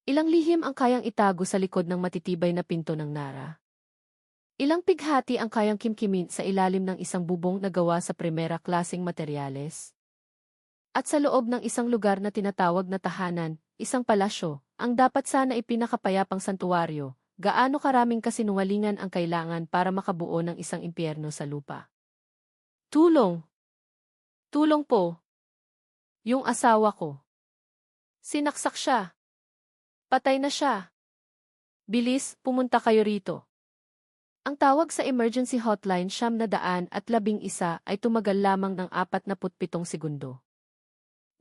Ilang lihim ang kayang itago sa likod ng matitibay na pinto ng Nara. Ilang pighati ang kayang kimkimin sa ilalim ng isang bubong na gawa sa primera klaseng materyales. At sa loob ng isang lugar na tinatawag na tahanan, isang palasyo, ang dapat sana ipinakapayapang santuwaryo, gaano karaming kasinungalingan ang kailangan para makabuo ng isang impyerno sa lupa. Tulong! Tulong po! Yung asawa ko. Sinaksak siya. Patay na siya. Bilis, pumunta kayo rito. Ang tawag sa emergency hotline 911 ay tumagal lamang ng 47 segundo.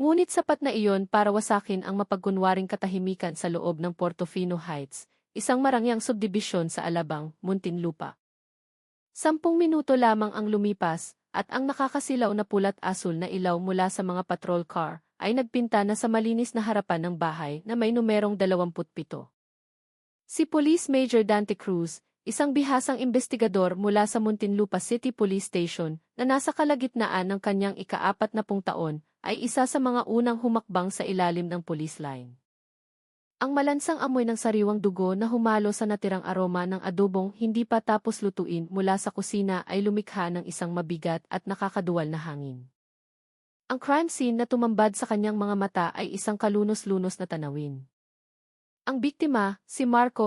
Ngunit sapat na iyon para wasakin ang mapagkunwaring katahimikan sa loob ng Portofino Heights, isang marangyang subdibisyon sa Alabang, Muntinlupa. 10 minuto lamang ang lumipas, at ang nakakasilaw na pulat-asul na ilaw mula sa mga patrol car ay nagpinta na sa malinis na harapan ng bahay na may numerong 27. Si Police Major Dante Cruz, isang bihasang investigador mula sa Muntinlupa City Police Station na nasa kalagitnaan ng kanyang ika-40 taon, ay isa sa mga unang humakbang sa ilalim ng police line. Ang malansang amoy ng sariwang dugo na humalo sa natirang aroma ng adobong hindi pa tapos lutuin mula sa kusina ay lumikha ng isang mabigat at nakakaduwal na hangin. Ang crime scene na tumambad sa kanyang mga mata ay isang kalunos-lunos na tanawin. Ang biktima, si Mark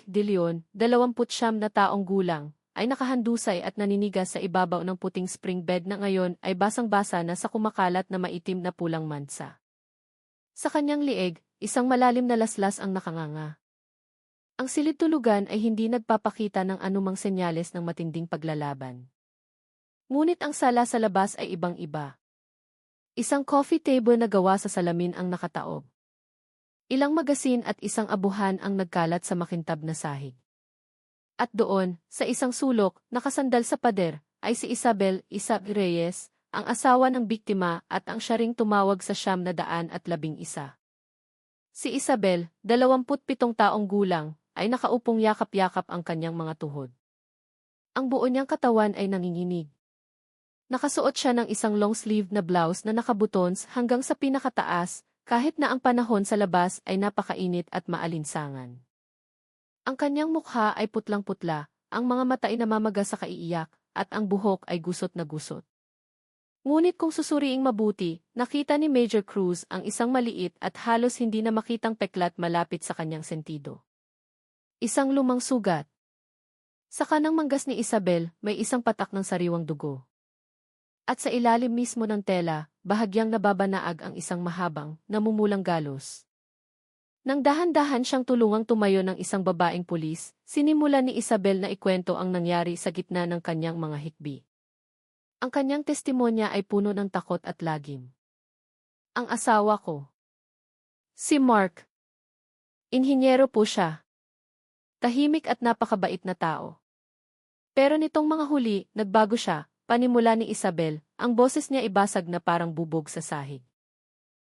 De Leon, 29 na taong gulang, ay nakahandusay at naninigas sa ibabaw ng puting spring bed na ngayon ay basang-basa na sa kumakalat na maitim na pulang mansa. Sa kanyang lieg, isang malalim na laslas ang nakanganga. Ang silid-tulugan ay hindi nagpapakita ng anumang senyales ng matinding paglalaban. Ngunit ang sala sa labas ay ibang-iba. Isang coffee table na gawa sa salamin ang nakataob. Ilang magasin at isang abuhan ang nagkalat sa makintab na sahig. At doon, sa isang sulok, nakasandal sa pader, ay si Isabel Reyes, ang asawa ng biktima at ang siya ring tumawag sa 911. Si Isabel, 27 taong gulang, ay nakaupong yakap-yakap ang kanyang mga tuhod. Ang buo niyang katawan ay nanginginig. Nakasuot siya ng isang long-sleeved na blouse na nakabutons hanggang sa pinakataas, kahit na ang panahon sa labas ay napakainit at maalinsangan. Ang kanyang mukha ay putlang-putla, ang mga mata ay namamaga sa kaiiyak, at ang buhok ay gusot na gusot. Ngunit kung susuriing mabuti, nakita ni Major Cruz ang isang maliit at halos hindi na makitang peklat malapit sa kanyang sentido. Isang lumang sugat. Sa kanang manggas ni Isabel, may isang patak ng sariwang dugo. At sa ilalim mismo ng tela, bahagyang nababanaag ang isang mahabang, namumulang galos. Nang dahan-dahan siyang tulungang tumayo ng isang babaeng pulis, sinimulan ni Isabel na ikwento ang nangyari sa gitna ng kanyang mga hikbi. Ang kanyang testimonya ay puno ng takot at lagim. Ang asawa ko. Si Mark. Inhinyero po siya. Tahimik at napakabait na tao. Pero nitong mga huli, nagbago siya, panimula ni Isabel, ang boses niya ibasag na parang bubog sa sahig.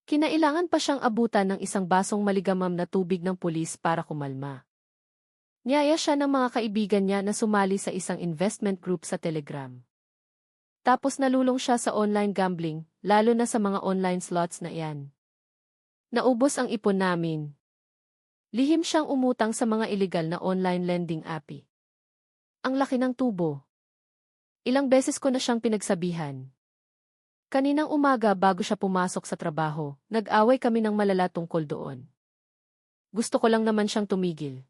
Kinailangan pa siyang abutan ng isang basong maligamam na tubig ng pulis para kumalma. Niyaya siya ng mga kaibigan niya na sumali sa isang investment group sa Telegram. Tapos nalulong siya sa online gambling, lalo na sa mga online slots na iyan. Naubos ang ipon namin. Lihim siyang umutang sa mga illegal na online lending app. Ang laki ng tubo. Ilang beses ko na siyang pinagsabihan. Kaninang umaga bago siya pumasok sa trabaho, nag-away kami ng malala tungkol doon. Gusto ko lang naman siyang tumigil.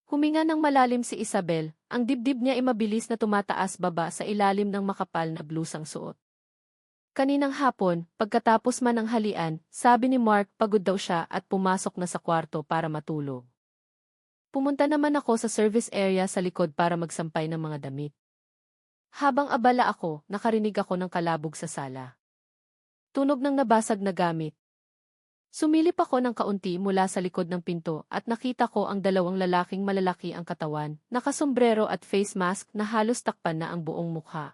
Huminga ng malalim si Isabel, ang dibdib niya ay mabilis na tumataas-baba sa ilalim ng makapal na blusang suot. Kaninang hapon, pagkatapos man ng halian, sabi ni Mark pagod daw siya at pumasok na sa kwarto para matulog. Pumunta naman ako sa service area sa likod para magsampay ng mga damit. Habang abala ako, nakarinig ako ng kalabog sa sala. Tunog ng nabasag na gamit. Sumilip ako ng kaunti mula sa likod ng pinto at nakita ko ang dalawang lalaking malalaki ang katawan, nakasombrero at face mask na halos takpan na ang buong mukha.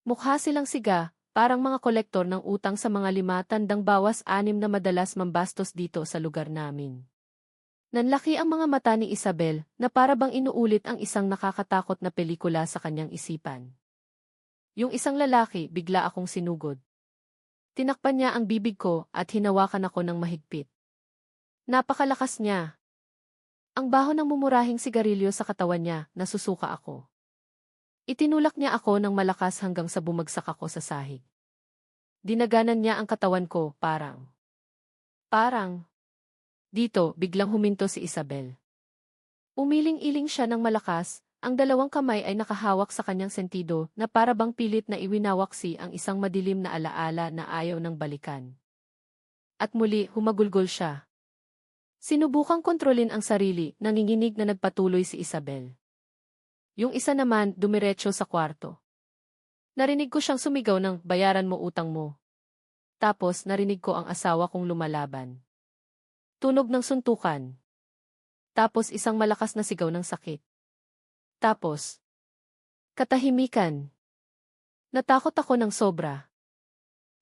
Mukha silang siga, parang mga kolektor ng utang sa mga 5 na madalas mambastos dito sa lugar namin. Nanlaki ang mga mata ni Isabel na para bang inuulit ang isang nakakatakot na pelikula sa kanyang isipan. Yung isang lalaki, bigla akong sinugod. Tinakpan niya ang bibig ko at hinawakan ako ng mahigpit. Napakalakas niya. Ang baho ng mumurahing sigarilyo sa katawan niya, nasusuka ako. Itinulak niya ako ng malakas hanggang sa bumagsak ako sa sahig. Dinaganan niya ang katawan ko, parang. Dito, biglang huminto si Isabel. Umiling-iling siya ng malakas, ang dalawang kamay ay nakahawak sa kanyang sentido na para bang pilit na iwinawaksi ang isang madilim na alaala na ayaw ng balikan. At muli, humagulgol siya. Sinubukang kontrolin ang sarili, nanginginig na nagpatuloy si Isabel. Yung isa naman, dumiretso sa kwarto. Narinig ko siyang sumigaw ng, bayaran mo utang mo. Tapos narinig ko ang asawa kong lumalaban. Tunog ng suntukan. Tapos isang malakas na sigaw ng sakit. Tapos, katahimikan. Natakot ako ng sobra.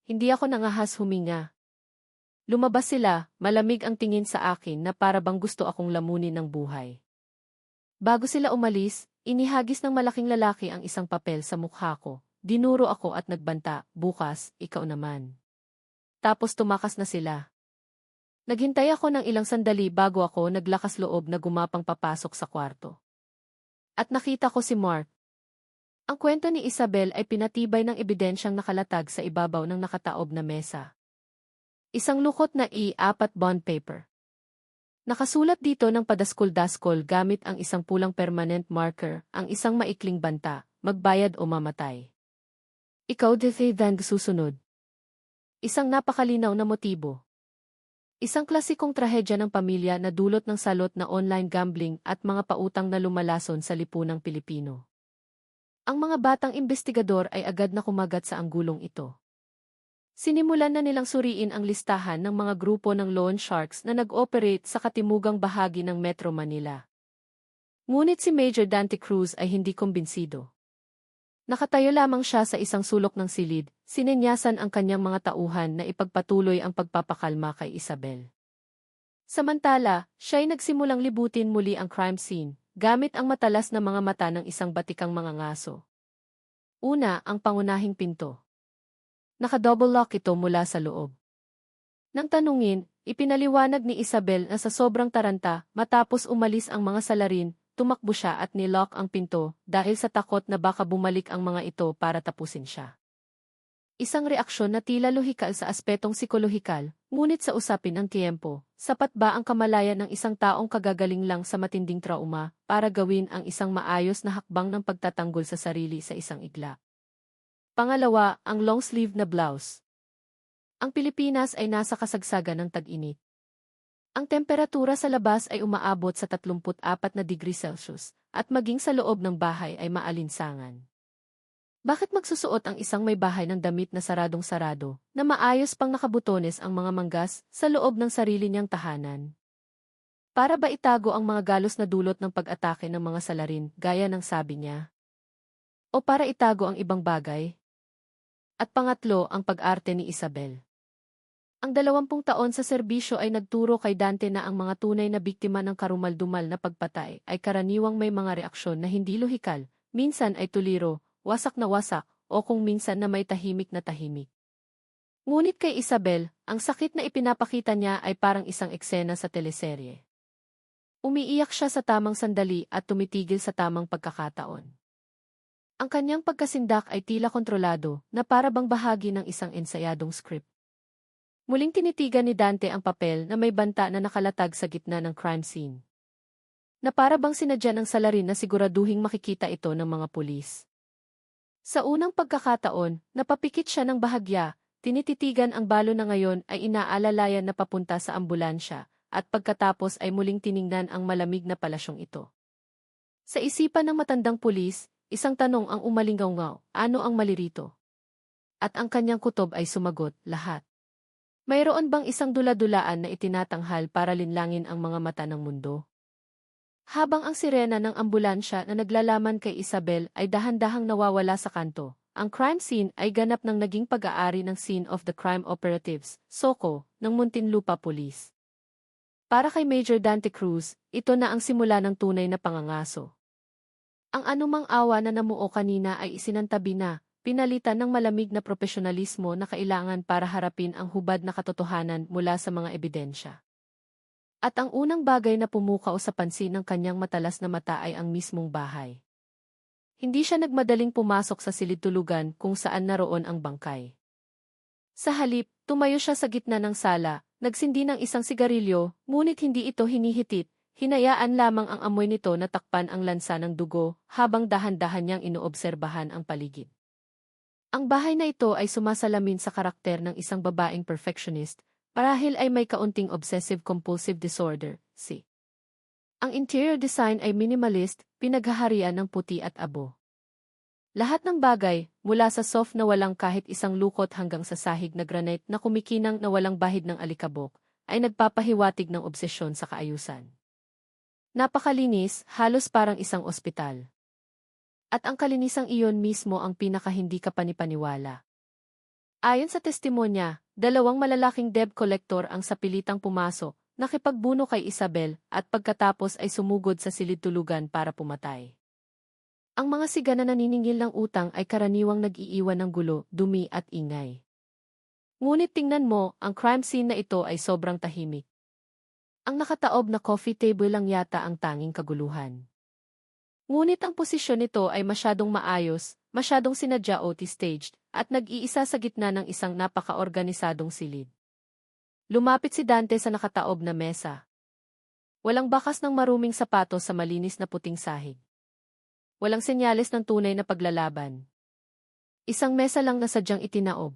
Hindi ako nangahas huminga. Lumabas sila, malamig ang tingin sa akin na para bang gusto akong lamunin ng buhay. Bago sila umalis, inihagis ng malaking lalaki ang isang papel sa mukha ko. Dinuro ako at nagbanta, bukas, ikaw naman. Tapos tumakas na sila. Naghintay ako ng ilang sandali bago ako naglakas loob na gumapang papasok sa kwarto. At nakita ko si Mark. Ang kwento ni Isabel ay pinatibay ng ebidensyang nakalatag sa ibabaw ng nakataob na mesa. Isang lukot na E4 bond paper. Nakasulat dito ng padaskol-daskol gamit ang isang pulang permanent marker, ang isang maikling banta, magbayad o mamatay. Ikaw dan susunod. Isang napakalinaw na motibo. Isang klasikong trahedya ng pamilya na dulot ng salot na online gambling at mga pautang na lumalason sa lipunang Pilipino. Ang mga batang investigador ay agad na kumagat sa anggulong ito. Sinimulan na nilang suriin ang listahan ng mga grupo ng loan sharks na nag-operate sa katimugang bahagi ng Metro Manila. Ngunit si Major Dante Cruz ay hindi kumbinsido. Nakatayo lamang siya sa isang sulok ng silid, sinenyasan ang kanyang mga tauhan na ipagpatuloy ang pagpapakalma kay Isabel. Samantala, siya'y nagsimulang libutin muli ang crime scene, gamit ang matalas na mga mata ng isang batikang mga ngaso. Una, ang pangunahing pinto. Naka-double lock ito mula sa loob. Nang tanungin, ipinaliwanag ni Isabel na sa sobrang taranta, matapos umalis ang mga salarin, tumakbo siya at nilock ang pinto dahil sa takot na baka bumalik ang mga ito para tapusin siya. Isang reaksyon na tila lohikal sa aspetong psikolohikal, ngunit sa usapin ng tiempo, sapat ba ang kamalayan ng isang taong kagagaling lang sa matinding trauma para gawin ang isang maayos na hakbang ng pagtatanggol sa sarili sa isang igla? Pangalawa, ang long-sleeve na blouse. Ang Pilipinas ay nasa kasagsagan ng tag-init. Ang temperatura sa labas ay umaabot sa 34 na degree Celsius, at maging sa loob ng bahay ay maalinsangan. Bakit magsusuot ang isang may bahay ng damit na saradong-sarado, na maayos pang nakabutones ang mga manggas sa loob ng sarili niyang tahanan? Para ba itago ang mga galos na dulot ng pag-atake ng mga salarin, gaya ng sabi niya? O para itago ang ibang bagay? At pangatlo, ang pag-arte ni Isabel. Ang 20 taon sa serbisyo ay nagturo kay Dante na ang mga tunay na biktima ng karumal-dumal na pagpatay ay karaniwang may mga reaksyon na hindi lohikal, minsan ay tuliro, wasak na wasak, o kung minsan na may tahimik na tahimik. Ngunit kay Isabel, ang sakit na ipinapakita niya ay parang isang eksena sa teleserye. Umiiyak siya sa tamang sandali at tumitigil sa tamang pagkakataon. Ang kanyang pagkasindak ay tila kontrolado na para bang bahagi ng isang ensayadong script. Muling tinitigan ni Dante ang papel na may banta na nakalatag sa gitna ng crime scene. Na para bang sinadya ng salarin na siguraduhing makikita ito ng mga pulis. Sa unang pagkakataon, napapikit siya ng bahagya, tinititigan ang balo na ngayon ay inaalalayan na papunta sa ambulansya, at pagkatapos ay muling tiningnan ang malamig na palasyong ito. Sa isipan ng matandang pulis, isang tanong ang umalingaw-ngaw, ano ang mali rito? At ang kanyang kutob ay sumagot, lahat. Mayroon bang isang dula-dulaan na itinatanghal para linlangin ang mga mata ng mundo? Habang ang sirena ng ambulansya na naglalaman kay Isabel ay dahan-dahang nawawala sa kanto, ang crime scene ay ganap ng naging pag-aari ng Scene of the Crime Operatives, SOCO, ng Muntinlupa Police. Para kay Major Dante Cruz, ito na ang simula ng tunay na pangangaso. Ang anumang awa na namuo kanina ay isinantabi na, pinalitan ng malamig na propesyonalismo na kailangan para harapin ang hubad na katotohanan mula sa mga ebidensya. At ang unang bagay na pumukaw sa pansin ng kanyang matalas na mata ay ang mismong bahay. Hindi siya nagmadaling pumasok sa silid-tulugan kung saan naroon ang bangkay. Sa halip, tumayo siya sa gitna ng sala, nagsindi ng isang sigarilyo, ngunit hindi ito hinihitit, hinayaan lamang ang amoy nito na takpan ang lansa ng dugo, habang dahan-dahan niyang inoobserbahan ang paligid. Ang bahay na ito ay sumasalamin sa karakter ng isang babaeng perfectionist, marahil ay may kaunting obsessive-compulsive disorder, si. Ang interior design ay minimalist, pinaghaharian ng puti at abo. Lahat ng bagay, mula sa soft na walang kahit isang lukot hanggang sa sahig na granite na kumikinang na walang bahid ng alikabok, ay nagpapahiwatig ng obsesyon sa kaayusan. Napakalinis, halos parang isang ospital. At ang kalinisang iyon mismo ang pinaka-hindi kapanipaniwala. Ayon sa testimonya, 2 malalaking debt collector ang sapilitang pumasok, nakipagbuno kay Isabel, at pagkatapos ay sumugod sa silid-tulugan para pumatay. Ang mga siga na naniningil ng utang ay karaniwang nag-iiwan ng gulo, dumi at ingay. Ngunit tingnan mo, ang crime scene na ito ay sobrang tahimik. Ang nakataob na coffee table lang yata ang tanging kaguluhan. Ngunit ang posisyon nito ay masyadong maayos, masyadong sinadya o staged, at nag-iisa sa gitna ng isang napaka-organisadong silid. Lumapit si Dante sa nakataob na mesa. Walang bakas ng maruming sapatos sa malinis na puting sahig. Walang senyales ng tunay na paglalaban. Isang mesa lang na sadyang itinaob.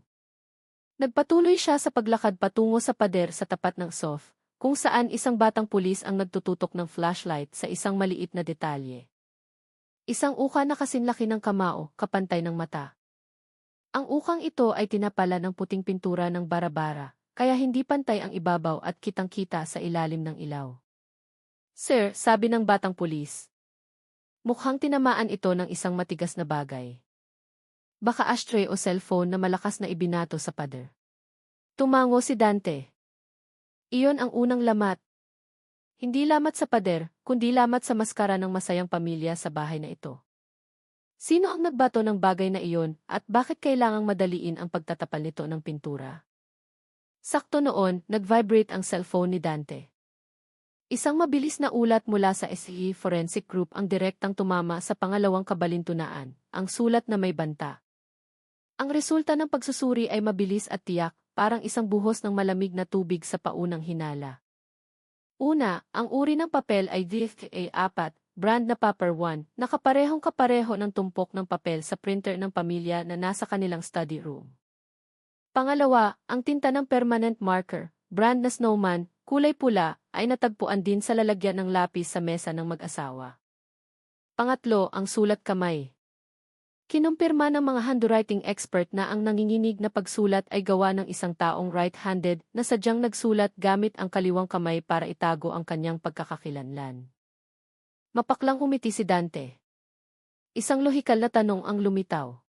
Nagpatuloy siya sa paglakad patungo sa pader sa tapat ng sofa, kung saan isang batang pulis ang nagtututok ng flashlight sa isang maliit na detalye. Isang uka na kasinlaki ng kamao, kapantay ng mata. Ang ukang ito ay tinapala ng puting pintura ng bara-bara, kaya hindi pantay ang ibabaw at kitang-kita sa ilalim ng ilaw. Sir, sabi ng batang pulis. Mukhang tinamaan ito ng isang matigas na bagay. Baka ashtray o cellphone na malakas na ibinato sa pader. Tumango si Dante. Iyon ang unang lamat. Hindi lamat sa pader, kundi lamat sa maskara ng masayang pamilya sa bahay na ito. Sino ang nagbato ng bagay na iyon at bakit kailangang madaliin ang pagtatapal nito ng pintura? Sakto noon, nag-vibrate ang cellphone ni Dante. Isang mabilis na ulat mula sa SE Forensic Group ang direktang tumama sa pangalawang kabalintunaan, ang sulat na may banta. Ang resulta ng pagsusuri ay mabilis at tiyak, parang isang buhos ng malamig na tubig sa paunang hinala. Una, ang uri ng papel ay DFA-4, brand na Paper One, nakaparehong kapareho ng tumpok ng papel sa printer ng pamilya na nasa kanilang study room. Pangalawa, ang tinta ng permanent marker, brand na Snowman, kulay pula, ay natagpuan din sa lalagyan ng lapis sa mesa ng mag-asawa. Pangatlo, ang sulat kamay. Kinumpirma ng mga handwriting expert na ang nanginginig na pagsulat ay gawa ng isang taong right-handed na sadyang nagsulat gamit ang kaliwang kamay para itago ang kanyang pagkakakilanlan. Mapaklang umiti si Dante. Isang lohikal na tanong ang lumitaw.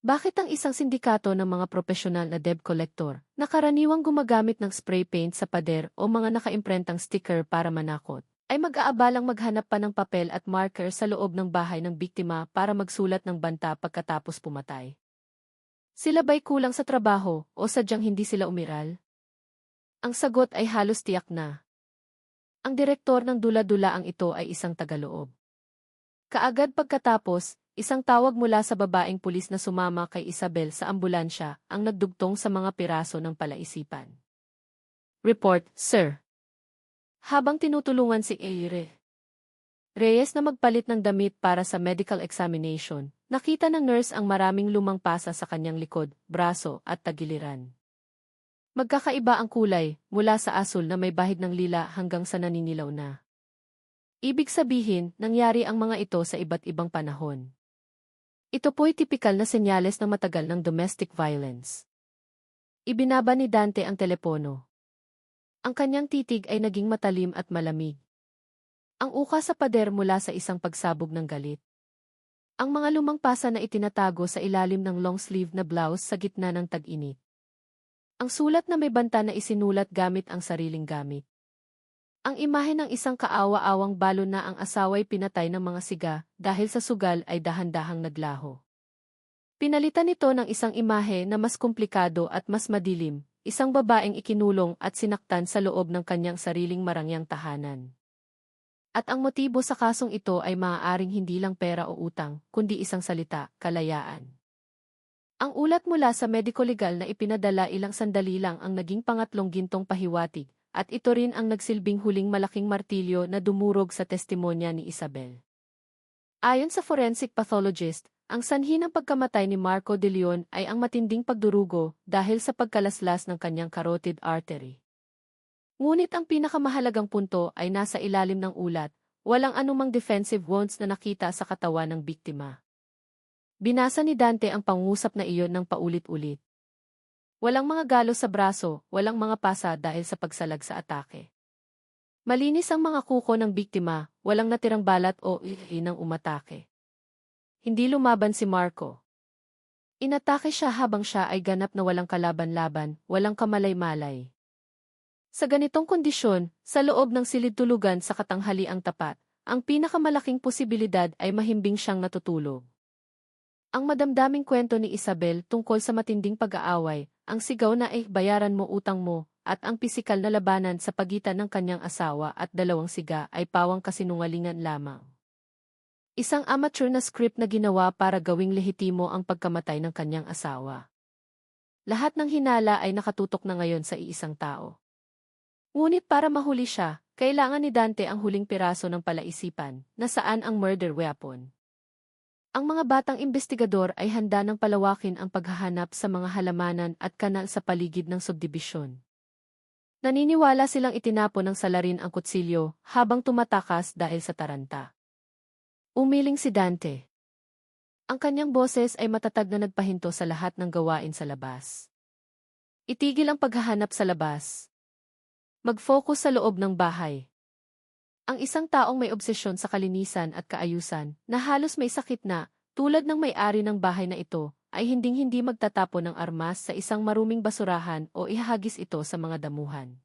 Bakit ang isang sindikato ng mga profesional na debt collector na karaniwang gumagamit ng spray paint sa pader o mga nakaimprentang sticker para manakot, ay mag-aabalang maghanap pa ng papel at marker sa loob ng bahay ng biktima para magsulat ng banta pagkatapos pumatay? Sila ba'y kulang sa trabaho o sadyang hindi sila umiral? Ang sagot ay halos tiyak na. Ang direktor ng dula-dulaang ito ay isang tagaloob. Kaagad pagkatapos, isang tawag mula sa babaeng pulis na sumama kay Isabel sa ambulansya ang nagdugtong sa mga piraso ng palaisipan. Report, sir. Habang tinutulungan si Eire Reyes na magpalit ng damit para sa medical examination, nakita ng nurse ang maraming lumang pasa sa kanyang likod, braso at tagiliran. Magkakaiba ang kulay, mula sa asul na may bahid ng lila hanggang sa naninilaw na. Ibig sabihin, nangyari ang mga ito sa iba't ibang panahon. Ito po'y tipikal na senyales ng matagal ng domestic violence. Ibinaba ni Dante ang telepono. Ang kanyang titig ay naging matalim at malamig. Ang uka sa pader mula sa isang pagsabog ng galit. Ang mga lumang pasa na itinatago sa ilalim ng long sleeve na blouse sa gitna ng tag-init. Ang sulat na may banta na isinulat gamit ang sariling gamit. Ang imahe ng isang kaawa-awang balon na ang asawa'y pinatay ng mga siga dahil sa sugal ay dahan-dahang naglaho. Pinalitan ito ng isang imahe na mas komplikado at mas madilim, isang babaeng ikinulong at sinaktan sa loob ng kanyang sariling marangyang tahanan. At ang motibo sa kasong ito ay maaaring hindi lang pera o utang, kundi isang salita, kalayaan. Ang ulat mula sa mediko-legal na ipinadala ilang sandali lang ang naging pangatlong gintong pahiwatig, at ito rin ang nagsilbing huling malaking martilyo na dumurog sa testimonya ni Isabel. Ayon sa forensic pathologist, ang sanhi ng pagkamatay ni Marco de Leon ay ang matinding pagdurugo dahil sa pagkalaslas ng kanyang carotid artery. Ngunit ang pinakamahalagang punto ay nasa ilalim ng ulat, walang anumang defensive wounds na nakita sa katawan ng biktima. Binasa ni Dante ang pangungusap na iyon ng paulit-ulit. Walang mga galos sa braso, walang mga pasa dahil sa pagsalag sa atake. Malinis ang mga kuko ng biktima, walang natirang balat o ihinang umatake. Hindi lumaban si Marco. Inatake siya habang siya ay ganap na walang kalaban-laban, walang kamalay-malay. Sa ganitong kondisyon, sa loob ng silid-tulugan sa katanghaliang tapat, ang pinakamalaking posibilidad ay mahimbing siyang natutulog. Ang madamdaming kwento ni Isabel tungkol sa matinding pag-aaway, ang sigaw na bayaran mo utang mo, at ang pisikal na labanan sa pagitan ng kanyang asawa at dalawang siga ay pawang kasinungalingan lamang. Isang amateur na script na ginawa para gawing lehitimo ang pagkamatay ng kanyang asawa. Lahat ng hinala ay nakatutok na ngayon sa iisang tao. Ngunit para mahuli siya, kailangan ni Dante ang huling piraso ng palaisipan, na saan ang murder weapon. Ang mga batang investigador ay handa ng palawakin ang paghahanap sa mga halamanan at kanal sa paligid ng subdibisyon. Naniniwala silang itinapon ng salarin ang kutsilyo habang tumatakas dahil sa taranta. Umiling si Dante. Ang kanyang boses ay matatag na nagpahinto sa lahat ng gawain sa labas. Itigil ang paghahanap sa labas. Mag-focus sa loob ng bahay. Ang isang taong may obsesyon sa kalinisan at kaayusan, na halos may sakit na, tulad ng may-ari ng bahay na ito, ay hinding-hindi magtatapon ng armas sa isang maruming basurahan o ihahagis ito sa mga damuhan.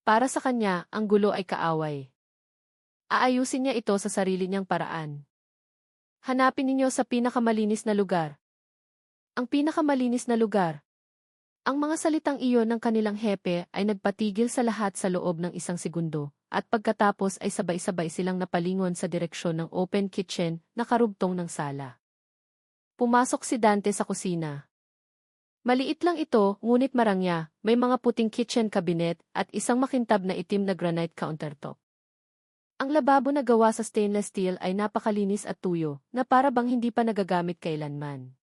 Para sa kanya, ang gulo ay kaaway. Aayusin niya ito sa sarili niyang paraan. Hanapin ninyo sa pinakamalinis na lugar. Ang pinakamalinis na lugar. Ang mga salitang iyon ng kanilang hepe ay nagpatigil sa lahat sa loob ng isang segundo, at pagkatapos ay sabay-sabay silang napalingon sa direksyon ng open kitchen na karugtong ng sala. Pumasok si Dante sa kusina. Maliit lang ito, ngunit marangya, may mga puting kitchen cabinet at isang makintab na itim na granite countertop. Ang lababo na gawa sa stainless steel ay napakalinis at tuyo, na para bang hindi pa nagagamit kailanman.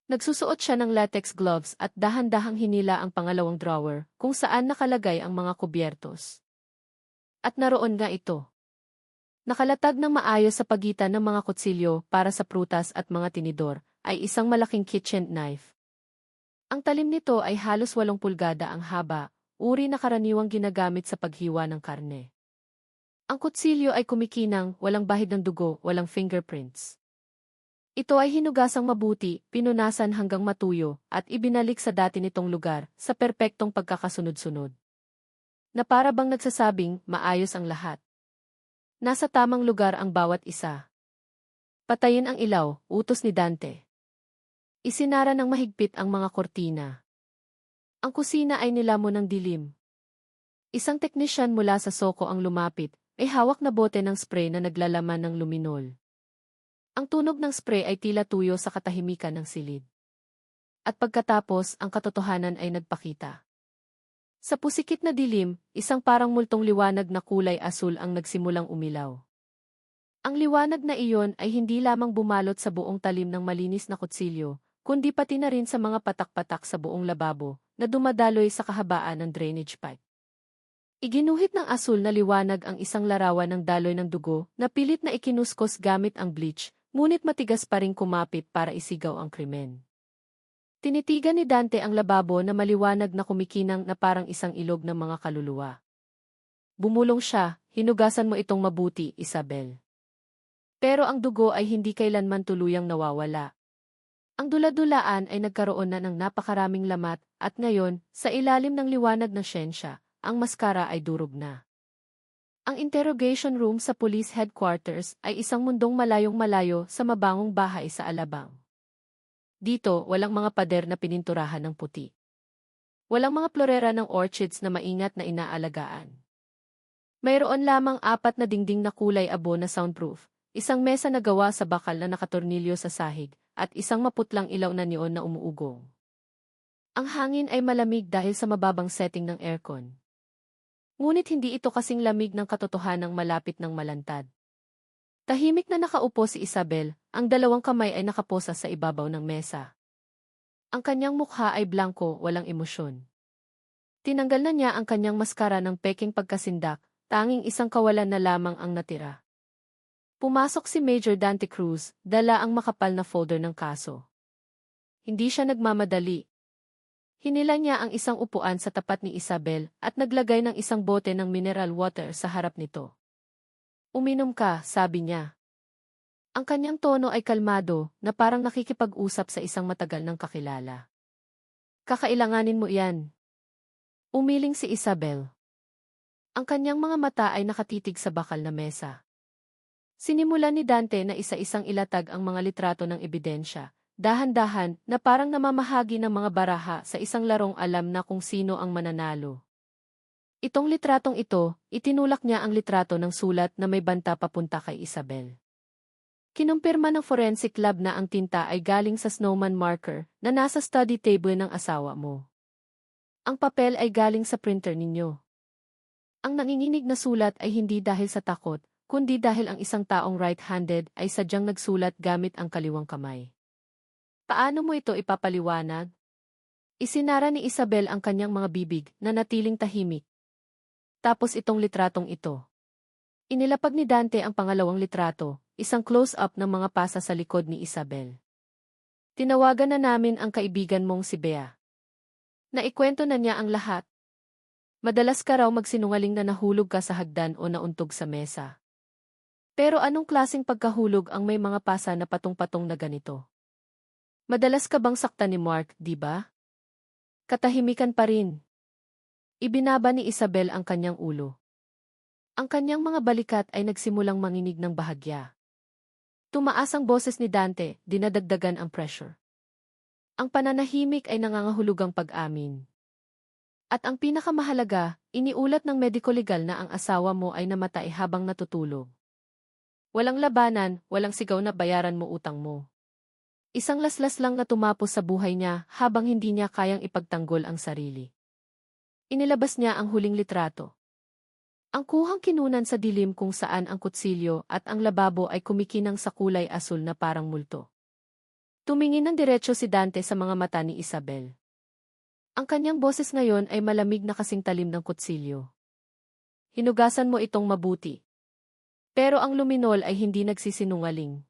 Nagsusuot siya ng latex gloves at dahan-dahang hinila ang pangalawang drawer, kung saan nakalagay ang mga kubyertos. At naroon nga ito. Nakalatag ng maayos sa pagitan ng mga kutsilyo para sa prutas at mga tinidor, ay isang malaking kitchen knife. Ang talim nito ay halos 8 pulgada ang haba, uri na karaniwang ginagamit sa paghiwa ng karne. Ang kutsilyo ay kumikinang, walang bahid ng dugo, walang fingerprints. Ito ay hinugasang mabuti, pinunasan hanggang matuyo, at ibinalik sa dati nitong lugar, sa perpektong pagkakasunod-sunod. Na para bang nagsasabing, maayos ang lahat. Nasa tamang lugar ang bawat isa. Patayin ang ilaw, utos ni Dante. Isinara ng mahigpit ang mga kortina. Ang kusina ay nilamon ng dilim. Isang teknisyan mula sa soko ang lumapit, ay hawak na bote ng spray na naglalaman ng luminol. Ang tunog ng spray ay tila tuyo sa katahimikan ng silid. At pagkatapos, ang katotohanan ay nagpakita. Sa pusikit na dilim, isang parang multong liwanag na kulay asul ang nagsimulang umilaw. Ang liwanag na iyon ay hindi lamang bumalot sa buong talim ng malinis na kutsilyo, kundi pati na rin sa mga patak-patak sa buong lababo, na dumadaloy sa kahabaan ng drainage pipe. Iginuhit ng asul na liwanag ang isang larawan ng daloy ng dugo, na pilit na ikinuskos gamit ang bleach, ngunit matigas pa ring kumapit para isigaw ang krimen. Tinitigan ni Dante ang lababo na maliwanag na kumikinang na parang isang ilog ng mga kaluluwa. Bumulong siya, hinugasan mo itong mabuti, Isabel. Pero ang dugo ay hindi kailanman tuluyang nawawala. Ang dula-dulaan ay nagkaroon na ng napakaraming lamat, at ngayon, sa ilalim ng liwanag ng siyensya, ang maskara ay durog na. Ang interrogation room sa police headquarters ay isang mundong malayong-malayo sa mabangong bahay sa Alabang. Dito, walang mga pader na pininturahan ng puti. Walang mga florera ng orchids na maingat na inaalagaan. Mayroon lamang 4 na dingding na kulay abo na soundproof, isang mesa na gawa sa bakal na nakatornilyo sa sahig, at isang maputlang ilaw na neon na umuugong. Ang hangin ay malamig dahil sa mababang setting ng aircon. Ngunit hindi ito kasing lamig ng katotohanang malapit ng malantad. Tahimik na nakaupo si Isabel, ang 2 kamay ay nakaposa sa ibabaw ng mesa. Ang kanyang mukha ay blanko, walang emosyon. Tinanggal na niya ang kanyang maskara ng peking pagkasindak, tanging isang kawalan na lamang ang natira. Pumasok si Major Dante Cruz, dala ang makapal na folder ng kaso. Hindi siya nagmamadali. Hinila niya ang isang upuan sa tapat ni Isabel at naglagay ng isang bote ng mineral water sa harap nito. Uminom ka, sabi niya. Ang kanyang tono ay kalmado, na parang nakikipag-usap sa isang matagal ng kakilala. Kakailanganin mo iyan. Umiling si Isabel. Ang kanyang mga mata ay nakatitig sa bakal na mesa. Sinimulan ni Dante na isa-isang ilatag ang mga litrato ng ebidensya, dahan-dahan na parang namamahagi ng mga baraha sa isang larong alam na kung sino ang mananalo. Itong litratong ito, itinulak niya ang litrato ng sulat na may banta papunta kay Isabel. Kinumpirma ng forensic lab na ang tinta ay galing sa snowman marker na nasa study table ng asawa mo. Ang papel ay galing sa printer ninyo. Ang nanginginig na sulat ay hindi dahil sa takot, kundi dahil ang isang taong right-handed ay sadyang nagsulat gamit ang kaliwang kamay. Paano mo ito ipapaliwanag? Isinara ni Isabel ang kanyang mga bibig na natiling tahimik. Tapos itong litratong ito. Inilapag ni Dante ang pangalawang litrato, isang close-up ng mga pasa sa likod ni Isabel. Tinawagan na namin ang kaibigan mong si Bea. Naikwento na niya ang lahat. Madalas ka raw magsinungaling na nahulog ka sa hagdan o nauntog sa mesa. Pero anong klaseng pagkahulog ang may mga pasa na patong-patong na ganito? Madalas ka bang saktan ni Mark, di ba? Katahimikan pa rin. Ibinaba ni Isabel ang kanyang ulo. Ang kanyang mga balikat ay nagsimulang manginig ng bahagya. Tumaas ang boses ni Dante, dinadagdagan ang pressure. Ang pananahimik ay nangangahulugang pag-amin. At ang pinakamahalaga, iniulat ng mediko-legal na ang asawa mo ay namatay habang natutulog. Walang labanan, walang sigaw na bayaran mo utang mo. Isang laslas lang na tumapos sa buhay niya habang hindi niya kayang ipagtanggol ang sarili. Inilabas niya ang huling litrato. Ang kuhang kinunan sa dilim kung saan ang kutsilyo at ang lababo ay kumikinang sa kulay asul na parang multo. Tumingin ng diretso si Dante sa mga mata ni Isabel. Ang kanyang boses ngayon ay malamig na kasing talim ng kutsilyo. Hinugasan mo itong mabuti. Pero ang luminol ay hindi nagsisinungaling.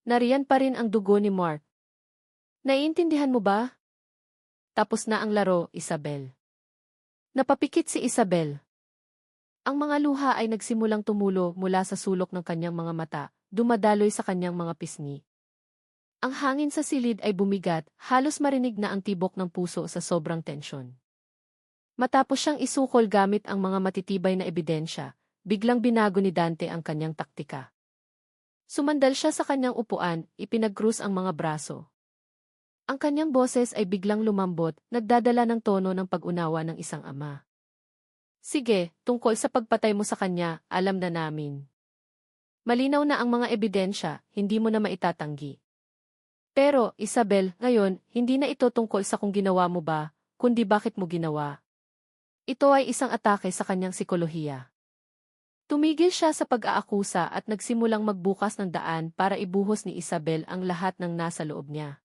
Nariyan pa rin ang dugo ni Mark. Naiintindihan mo ba? Tapos na ang laro, Isabel. Napapikit si Isabel. Ang mga luha ay nagsimulang tumulo mula sa sulok ng kanyang mga mata, dumadaloy sa kanyang mga pisngi. Ang hangin sa silid ay bumigat, halos marinig na ang tibok ng puso sa sobrang tensyon. Matapos siyang isukol gamit ang mga matitibay na ebidensya, biglang binago ni Dante ang kanyang taktika. Sumandal siya sa kanyang upuan, ipinag-krus ang mga braso. Ang kanyang boses ay biglang lumambot, nagdadala ng tono ng pag-unawa ng isang ama. Sige, tungkol sa pagpatay mo sa kanya, alam na namin. Malinaw na ang mga ebidensya, hindi mo na maitatanggi. Pero, Isabel, ngayon, hindi na ito tungkol sa kung ginawa mo ba, kundi bakit mo ginawa. Ito ay isang atake sa kanyang sikolohiya. Tumigil siya sa pag-aakusa at nagsimulang magbukas ng daan para ibuhos ni Isabel ang lahat ng nasa loob niya.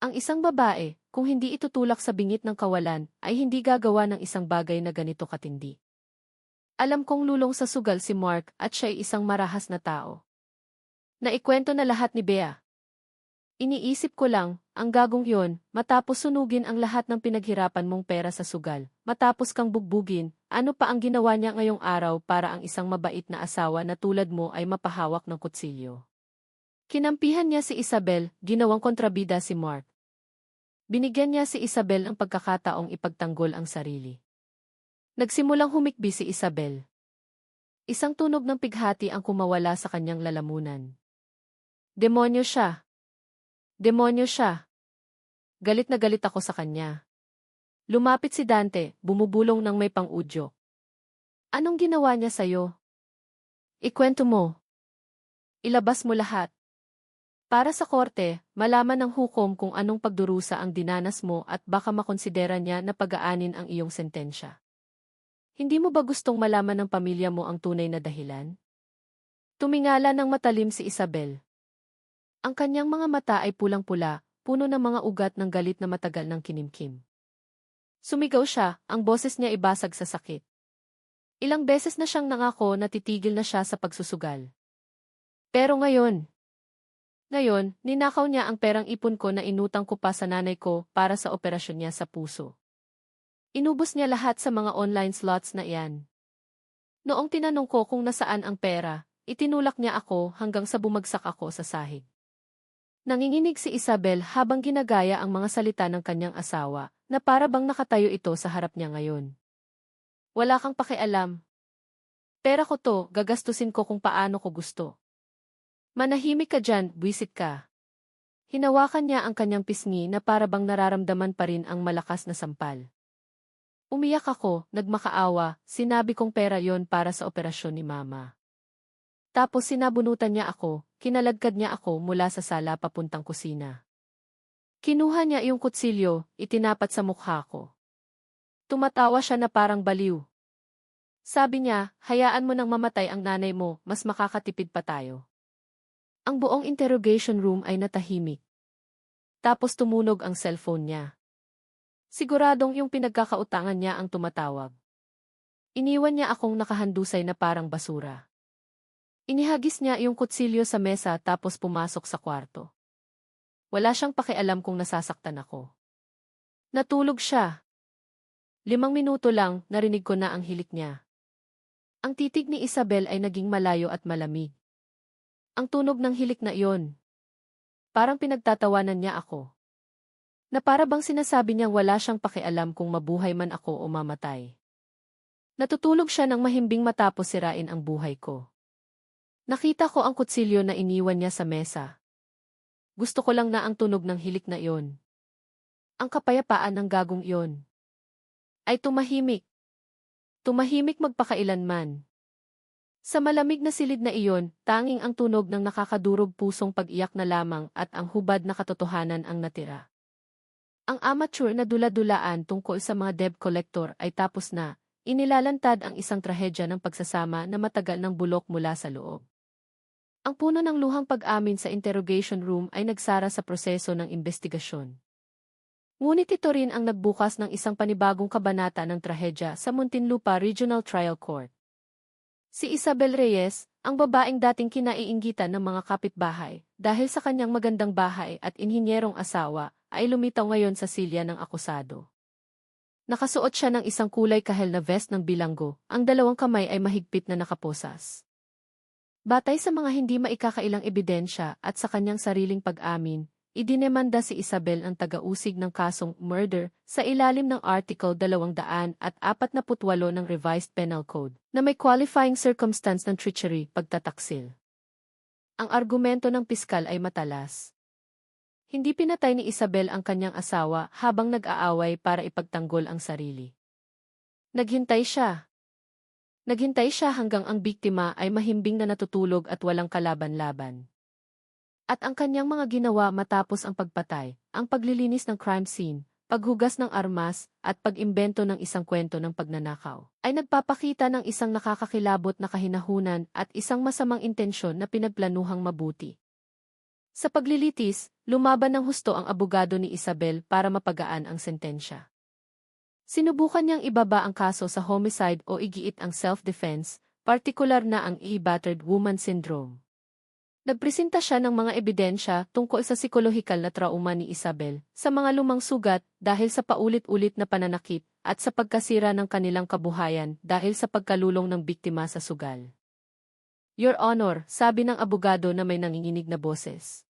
Ang isang babae, kung hindi itutulak sa bingit ng kawalan, ay hindi gagawa ng isang bagay na ganito katindi. Alam kong lulong sa sugal si Mark at siya ay isang marahas na tao. Naikwento na lahat ni Bea. Iniisip ko lang, ang gagong yon, matapos sunugin ang lahat ng pinaghirapan mong pera sa sugal, matapos kang bugbugin, ano pa ang ginawa niya ngayong araw para ang isang mabait na asawa na tulad mo ay mapahawak ng kutsilyo. Kinampihan niya si Isabel, ginawang kontrabida si Mark. Binigyan niya si Isabel ang pagkakataong ipagtanggol ang sarili. Nagsimulang humikbi si Isabel. Isang tunog ng pighati ang kumawala sa kanyang lalamunan. Demonyo siya. Demonyo siya. Galit na galit ako sa kanya. Lumapit si Dante, bumubulong ng may pang-udyo. Anong ginawa niya sa'yo? Ikwento mo. Ilabas mo lahat. Para sa korte, malaman ng hukom kung anong pagdurusa ang dinanas mo at baka makonsidera niya na pag-aanin ang iyong sentensya. Hindi mo ba gustong malaman ng pamilya mo ang tunay na dahilan? Tumingala ng matalim si Isabel. Ang kanyang mga mata ay pulang-pula, puno ng mga ugat ng galit na matagal ng kinimkim. Sumigaw siya, ang boses niya ibasag sa sakit. Ilang beses na siyang nangako na titigil na siya sa pagsusugal. Pero ngayon, ninakaw niya ang perang ipon ko na inutang ko pa sa nanay ko para sa operasyon niya sa puso. Inubos niya lahat sa mga online slots na iyan. Noong tinanong ko kung nasaan ang pera, itinulak niya ako hanggang sa bumagsak ako sa sahig. Nanginginig si Isabel habang ginagaya ang mga salita ng kanyang asawa, na para bang nakatayo ito sa harap niya ngayon. Wala kang pakialam. Pera ko to, gagastusin ko kung paano ko gusto. Manahimik ka dyan, buwisit ka. Hinawakan niya ang kanyang pisngi na para bang nararamdaman pa rin ang malakas na sampal. Umiyak ako, nagmakaawa, sinabi kong pera yon para sa operasyon ni Mama. Tapos sinabunutan niya ako, kinaladkad niya ako mula sa sala papuntang kusina. Kinuha niya yung kutsilyo, itinapat sa mukha ko. Tumatawa siya na parang baliw. Sabi niya, hayaan mo nang mamatay ang nanay mo, mas makakatipid pa tayo. Ang buong interrogation room ay natahimik. Tapos tumunog ang cellphone niya. Siguradong yung pinagkakautangan niya ang tumatawag. Iniwan niya akong nakahandusay na parang basura. Inihagis niya yung kutsilyo sa mesa tapos pumasok sa kwarto. Wala siyang pakialam kung nasasaktan ako. Natulog siya. 5 minuto lang, narinig ko na ang hilik niya. Ang titig ni Isabel ay naging malayo at malamig. Ang tunog ng hilik na iyon. Parang pinagtatawanan niya ako. Na para bang sinasabi niyang wala siyang pakialam kung mabuhay man ako o mamatay. Natutulog siya ng mahimbing matapos sirain ang buhay ko. Nakita ko ang kutsilyo na iniwan niya sa mesa. Gusto ko lang na ang tunog ng hilik na iyon. Ang kapayapaan ng gagong iyon. Ay tumahimik. Tumahimik magpakailanman. Sa malamig na silid na iyon, tanging ang tunog ng nakakadurog pusong pag-iyak na lamang at ang hubad na katotohanan ang natira. Ang amateur na dula-dulaan tungkol sa mga debt collector ay tapos na, inilalantad ang isang trahedya ng pagsasama na matagal ng bulok mula sa loob. Ang puno ng luhang pag-amin sa interrogation room ay nagsara sa proseso ng investigasyon. Ngunit ito rin ang nagbukas ng isang panibagong kabanata ng trahedya sa Muntinlupa Regional Trial Court. Si Isabel Reyes, ang babaeng dating kinaiinggitan ng mga kapitbahay, dahil sa kanyang magandang bahay at inhinyerong asawa, ay lumitaw ngayon sa silya ng akusado. Nakasuot siya ng isang kulay kahel na vest ng bilanggo, ang 2 kamay ay mahigpit na nakaposas. Batay sa mga hindi maikakailang ebidensya at sa kanyang sariling pag-amin, idinemanda si Isabel ang taga-usig ng kasong murder sa ilalim ng Article 248 ng Revised Penal Code na may qualifying circumstance ng treachery, pagtataksil. Ang argumento ng piskal ay matalas. Hindi pinatay ni Isabel ang kanyang asawa habang nag-aaway para ipagtanggol ang sarili. Naghintay siya. Naghintay siya hanggang ang biktima ay mahimbing na natutulog at walang kalaban-laban. At ang kanyang mga ginawa matapos ang pagpatay, ang paglilinis ng crime scene, paghugas ng armas, at pag-imbento ng isang kwento ng pagnanakaw, ay nagpapakita ng isang nakakakilabot na kahinahunan at isang masamang intensyon na pinagplanuhang mabuti. Sa paglilitis, lumaban ng husto ang abogado ni Isabel para mapagaan ang sentensya. Sinubukan niyang ibaba ang kaso sa homicide o igiit ang self-defense, partikular na ang battered woman syndrome. Nagpresenta siya ng mga ebidensya tungkol sa psikolohikal na trauma ni Isabel, sa mga lumang sugat dahil sa paulit-ulit na pananakit, at sa pagkasira ng kanilang kabuhayan dahil sa pagkalulong ng biktima sa sugal. Your Honor, sabi ng abogado na may nanginginig na boses.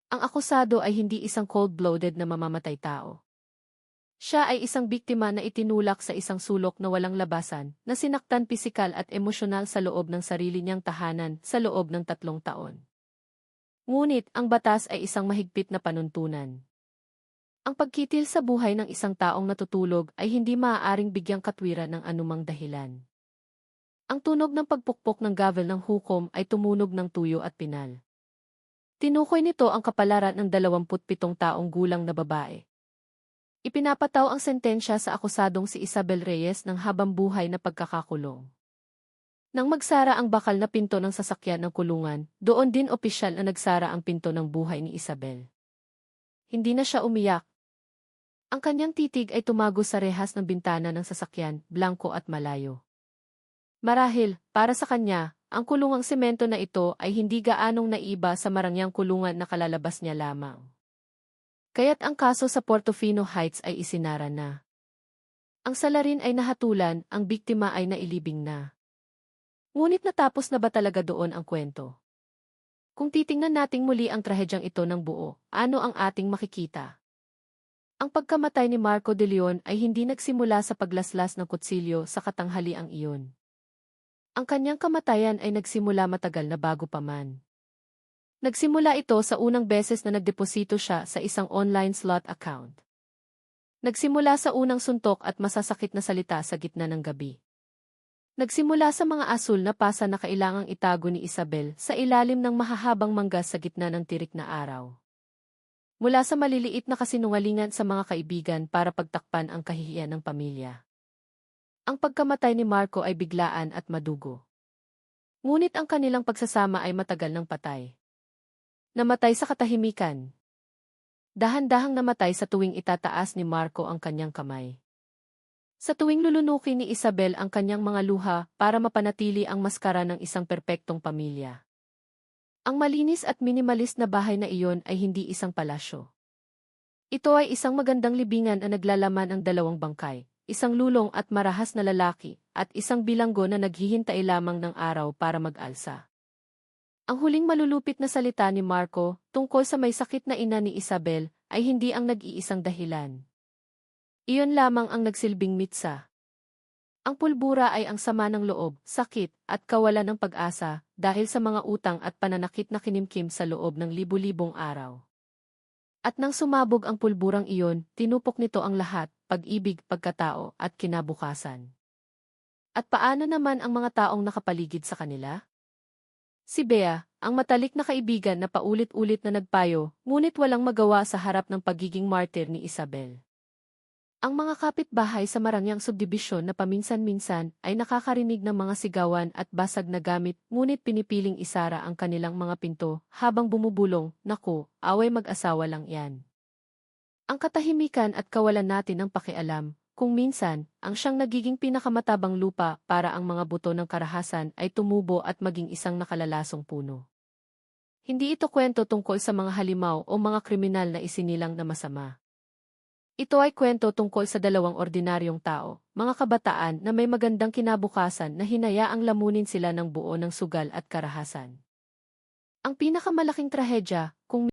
Ang akusado ay hindi isang cold-blooded na mamamatay tao. Siya ay isang biktima na itinulak sa isang sulok na walang labasan, na sinaktan pisikal at emosyonal sa loob ng sarili niyang tahanan sa loob ng 3 taon. Ngunit, ang batas ay isang mahigpit na panuntunan. Ang pagkitil sa buhay ng isang taong natutulog ay hindi maaaring bigyang katwiran ng anumang dahilan. Ang tunog ng pagpukpok ng gavel ng hukom ay tumunog ng tuyo at pinal. Tinukoy nito ang kapalaran ng 27 taong gulang na babae. Ipinapataw ang sentensya sa akusadong si Isabel Reyes ng habambuhay na pagkakakulong. Nang magsara ang bakal na pinto ng sasakyan ng kulungan, doon din opisyal na nagsara ang pinto ng buhay ni Isabel. Hindi na siya umiyak. Ang kanyang titig ay tumago sa rehas ng bintana ng sasakyan, blanko at malayo. Marahil, para sa kanya, ang kulungang semento na ito ay hindi gaanong naiba sa marangyang kulungan na kalalabas niya lamang. Kaya't ang kaso sa Portofino Heights ay isinara na. Ang salarin ay nahatulan, ang biktima ay nailibing na. Ngunit natapos na ba talaga doon ang kwento? Kung titingnan nating muli ang trahedyang ito ng buo, ano ang ating makikita? Ang pagkamatay ni Marco de Leon ay hindi nagsimula sa paglaslas ng kutsilyo sa katanghaliang iyon. Ang kanyang kamatayan ay nagsimula matagal na bago pa man. Nagsimula ito sa unang beses na nagdeposito siya sa isang online slot account. Nagsimula sa unang suntok at masasakit na salita sa gitna ng gabi. Nagsimula sa mga asul na pasa na kailangang itago ni Isabel sa ilalim ng mahahabang manggas sa gitna ng tirik na araw. Mula sa maliliit na kasinungalingan sa mga kaibigan para pagtakpan ang kahihiyan ng pamilya. Ang pagkamatay ni Marco ay biglaan at madugo. Ngunit ang kanilang pagsasama ay matagal ng patay. Namatay sa katahimikan. Dahan-dahang namatay sa tuwing itataas ni Marco ang kanyang kamay. Sa tuwing lulunukin ni Isabel ang kanyang mga luha para mapanatili ang maskara ng isang perpektong pamilya. Ang malinis at minimalist na bahay na iyon ay hindi isang palasyo. Ito ay isang magandang libingan na naglalaman ng 2 bangkay, isang lulong at marahas na lalaki, at isang bilanggo na naghihintay lamang ng araw para mag-alsa. Ang huling malulupit na salita ni Marco tungkol sa may sakit na ina ni Isabel ay hindi ang nag-iisang dahilan. Iyon lamang ang nagsilbing mitsa. Ang pulbura ay ang sama ng loob, sakit, at kawalan ng pag-asa dahil sa mga utang at pananakit na kinimkim sa loob ng libu-libong araw. At nang sumabog ang pulburang iyon, tinupok nito ang lahat, pag-ibig, pagkatao, at kinabukasan. At paano naman ang mga taong nakapaligid sa kanila? Si Bea, ang matalik na kaibigan na paulit-ulit na nagpayo, ngunit walang magawa sa harap ng pagiging martir ni Isabel. Ang mga kapitbahay sa marangyang subdibisyon na paminsan-minsan ay nakakarinig ng mga sigawan at basag na gamit, ngunit pinipiling isara ang kanilang mga pinto habang bumubulong, "Naku, away mag-asawa lang yan." Ang katahimikan at kawalan natin ng pakialam, kung minsan, ang siyang nagiging pinakamatabang lupa para ang mga buto ng karahasan ay tumubo at maging isang nakalalasong puno. Hindi ito kwento tungkol sa mga halimaw o mga kriminal na isinilang na masama. Ito ay kwento tungkol sa 2 ordinaryong tao, mga kabataan na may magandang kinabukasan na hinayaang lamunin sila ng buo ng sugal at karahasan. Ang pinakamalaking trahedya, kung